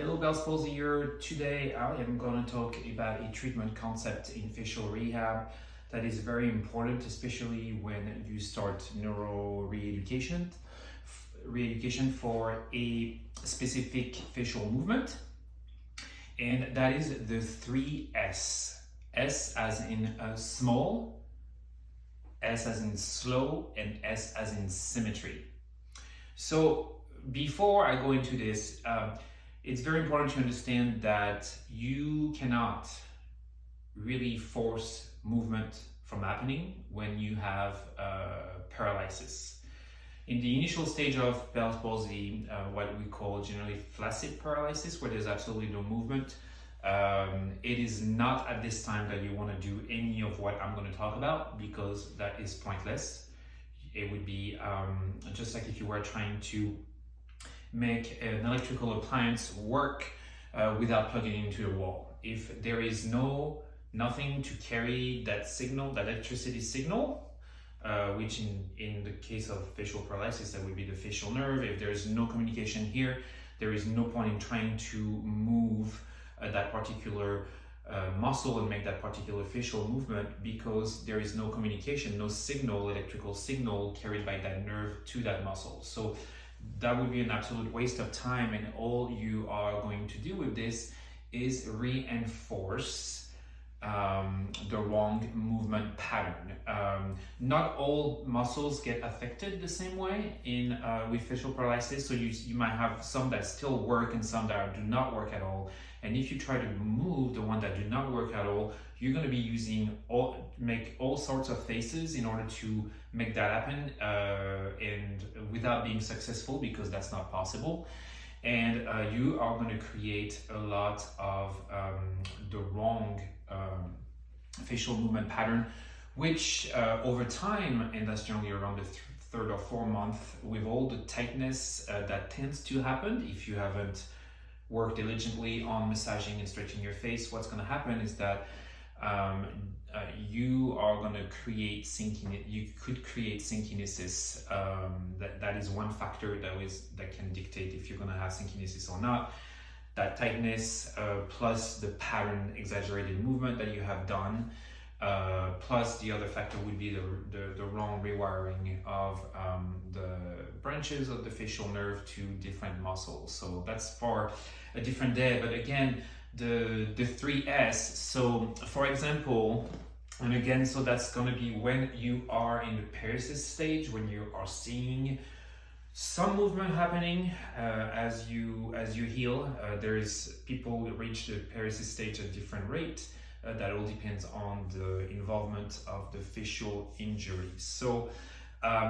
Hello, Bell's Palsy here. Today I am going to talk about a treatment concept in facial rehab that is very important, especially when you start neuro re-education for a specific facial movement, and that is the 3S. S as in small, S as in slow, and S as in symmetry. So before I go into this, it's very important to understand that you cannot really force movement from happening when you have paralysis. In the initial stage of Bell's palsy, what we call generally flaccid paralysis, where there's absolutely no movement, it is not at this time that you want to do any of what I'm going to talk about, because that is pointless. It would be just like if you were trying to make an electrical appliance work without plugging into the wall. If there is nothing to carry that signal, that electricity signal, which in the case of facial paralysis, that would be the facial nerve. If there is no communication here, there is no point in trying to move that particular muscle and make that particular facial movement, because there is no communication, no signal, electrical signal carried by that nerve to that muscle. So that would be an absolute waste of time, and all you are going to do with this is reinforce the wrong movement pattern. Not all muscles get affected the same way in with facial paralysis, so you might have some that still work and some that do not work at all. And if you try to move the one that do not work at all, you're going to be make all sorts of faces in order to make that happen, and without being successful, because that's not possible. And you are going to create a lot of the wrong facial movement pattern, which over time, and that's generally around the third or fourth month, with all the tightness that tends to happen if you haven't worked diligently on massaging and stretching your face, what's going to happen is that you are going to create you could create synkinesis. That is one factor that can dictate if you're going to have synkinesis or not. That tightness plus the pattern exaggerated movement that you have done, plus the other factor would be the wrong rewiring of the branches of the facial nerve to different muscles. So that's for a different day. But again, the 3S. So for example, and again, so that's going to be when you are in the paralysis stage, when you are seeing some movement happening as you heal. There's people that reach the paralysis stage at different rate. That all depends on the involvement of the facial injuries. So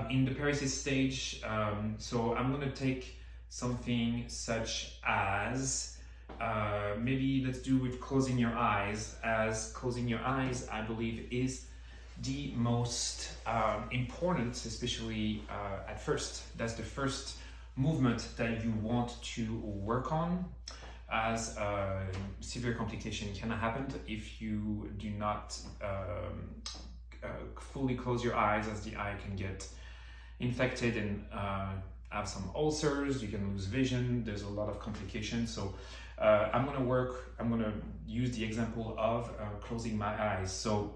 in the paralysis stage, so I'm going to take something such as maybe let's do with closing your eyes, as closing your eyes, I believe, is the most important, especially at first. That's the first movement that you want to work on, as severe complication can happen if you do not fully close your eyes, as the eye can get infected and have some ulcers. You can lose vision. There's a lot of complications. So I'm going to use the example of closing my eyes. So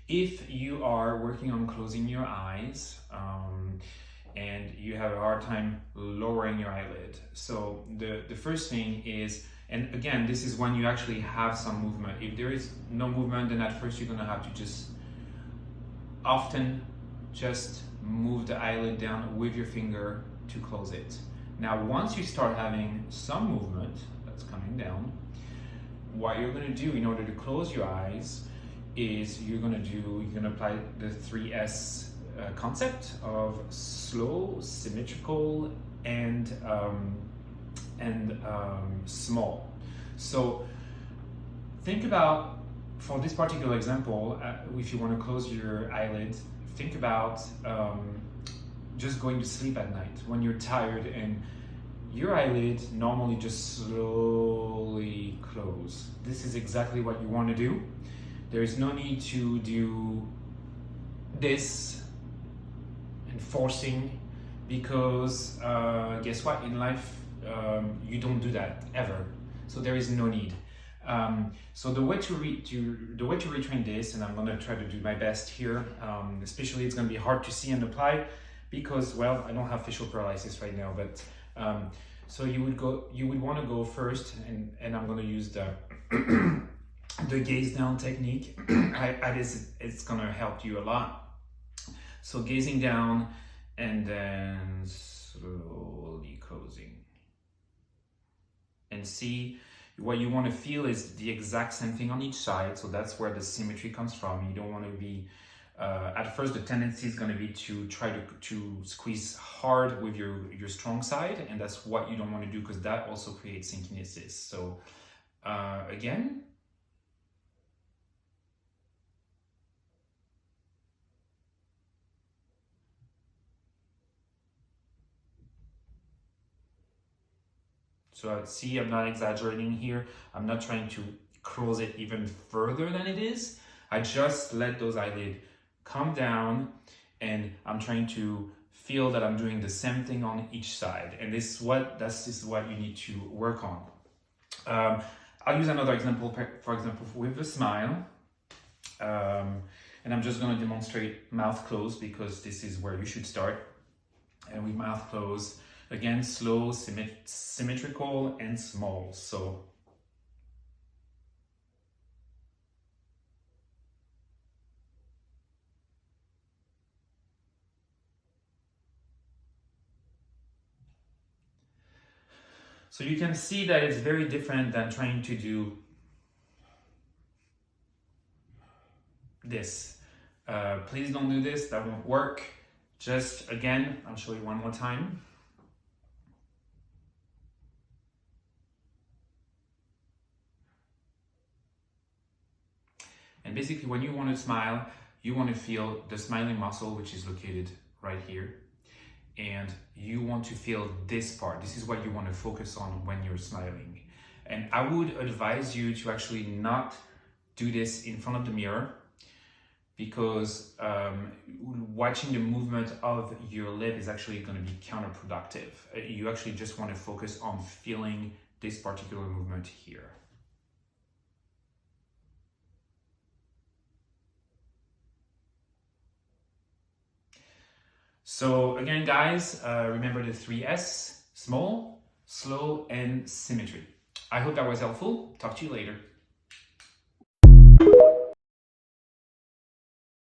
if you are working on closing your eyes and you have a hard time lowering your eyelid, so the first thing is, and again, this is when you actually have some movement. If there is no movement, then at first you're going to have to just move the eyelid down with your finger to close it. Now, once you start having some movement that's coming down, what you're going to do in order to close your eyes is you're going to apply the 3S concept of slow, symmetrical, and small. So think about, for this particular example, if you want to close your eyelid, think about just going to sleep at night when you're tired and your eyelid normally just slowly close. This is exactly what you want to do. There is no need to do this and forcing, because guess what, in life you don't do that ever. So there is no need. So the way to retrain this, and I'm going to try to do my best here, especially it's going to be hard to see and apply because, well, I don't have facial paralysis right now, but so you would want to go first, and I'm going to use the the gaze down technique. It's going to help you a lot. So gazing down and then slowly closing. And see, what you want to feel is the exact same thing on each side. So that's where the symmetry comes from. You don't want to be, at first the tendency is going to be to try to squeeze hard with your strong side. And that's what you don't want to do, because that also creates synkinesis. So again. So see, I'm not exaggerating here. I'm not trying to close it even further than it is. I just let those eyelids come down, and I'm trying to feel that I'm doing the same thing on each side. And this is what you need to work on. I'll use another example, for example, with a smile. And I'm just going to demonstrate mouth closed, because this is where you should start. And with mouth closed, again, slow, symmetrical, and small. So you can see that it's very different than trying to do this. Please don't do this, that won't work. Just again, I'll show you one more time. And basically, when you want to smile, you want to feel the smiling muscle, which is located right here. And you want to feel this part. This is what you want to focus on when you're smiling. And I would advise you to actually not do this in front of the mirror, because watching the movement of your lip is actually going to be counterproductive. You actually just want to focus on feeling this particular movement here. So again, guys, remember the 3 S: small, slow, and symmetry. I hope that was helpful. Talk to you later.